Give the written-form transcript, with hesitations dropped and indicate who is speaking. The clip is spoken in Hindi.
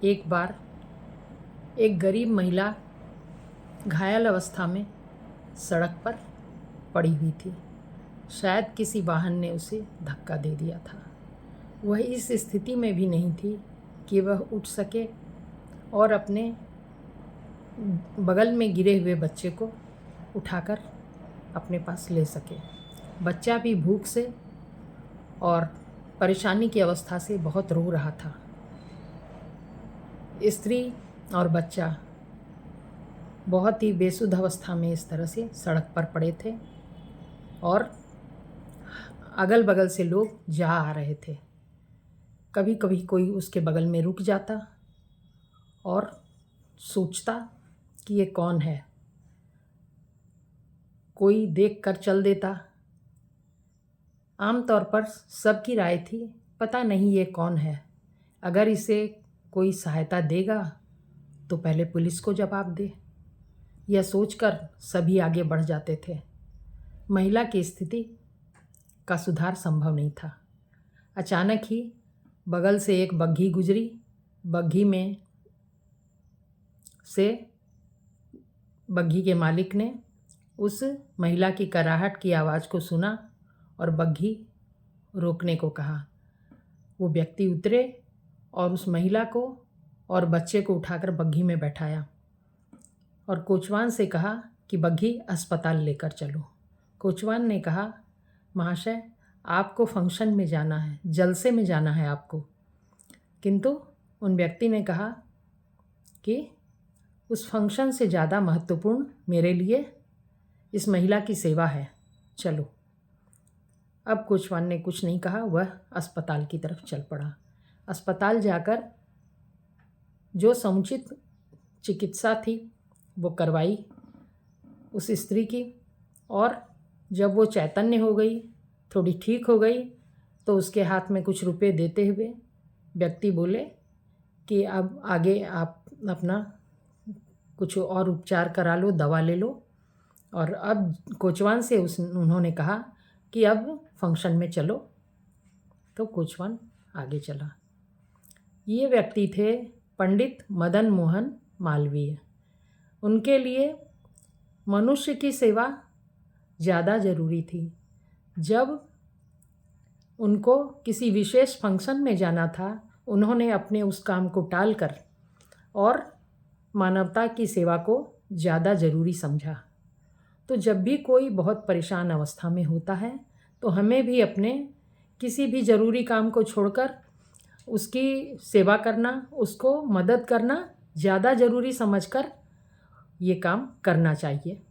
Speaker 1: एक बार एक गरीब महिला घायल अवस्था में सड़क पर पड़ी हुई थी। शायद किसी वाहन ने उसे धक्का दे दिया था। वह इस स्थिति में भी नहीं थी कि वह उठ सके और अपने बगल में गिरे हुए बच्चे को उठाकर अपने पास ले सके। बच्चा भी भूख से और परेशानी की अवस्था से बहुत रो रहा था। स्त्री और बच्चा बहुत ही बेसुध अवस्था में इस तरह से सड़क पर पड़े थे और अगल बगल से लोग जा आ रहे थे। कभी कभी कोई उसके बगल में रुक जाता और सोचता कि ये कौन है। कोई देख कर चल देता। आमतौर पर सबकी राय थी, पता नहीं ये कौन है, अगर इसे कोई सहायता देगा तो पहले पुलिस को जवाब दे। यह सोचकर सभी आगे बढ़ जाते थे। महिला की स्थिति का सुधार संभव नहीं था। अचानक ही बगल से एक बग्घी गुजरी। बग्घी में से बग्घी के मालिक ने उस महिला की कराहट की आवाज़ को सुना और बग्घी रोकने को कहा। वो व्यक्ति उतरे और उस महिला को और बच्चे को उठाकर बग्घी में बैठाया और कोचवान से कहा कि बग्घी अस्पताल लेकर चलो। कोचवान ने कहा, महाशय आपको फंक्शन में जाना है, जलसे में जाना है आपको। किंतु उन व्यक्ति ने कहा कि उस फंक्शन से ज़्यादा महत्वपूर्ण मेरे लिए इस महिला की सेवा है, चलो। अब कोचवान ने कुछ नहीं कहा, वह अस्पताल की तरफ चल पड़ा। अस्पताल जाकर जो समुचित चिकित्सा थी वो करवाई उस स्त्री की, और जब वो चैतन्य हो गई, थोड़ी ठीक हो गई, तो उसके हाथ में कुछ रुपए देते हुए व्यक्ति बोले कि अब आगे आप अपना कुछ और उपचार करा लो, दवा ले लो। और अब कोचवान से उन्होंने कहा कि अब फंक्शन में चलो, तो कोचवान आगे चला। ये व्यक्ति थे पंडित मदन मोहन मालवीय। उनके लिए मनुष्य की सेवा ज़्यादा ज़रूरी थी। जब उनको किसी विशेष फंक्शन में जाना था, उन्होंने अपने उस काम को टालकर और मानवता की सेवा को ज़्यादा ज़रूरी समझा। तो जब भी कोई बहुत परेशान अवस्था में होता है तो हमें भी अपने किसी भी ज़रूरी काम को छोड़कर उसकी सेवा करना, उसको मदद करना ज़्यादा ज़रूरी समझकर ये काम करना चाहिए।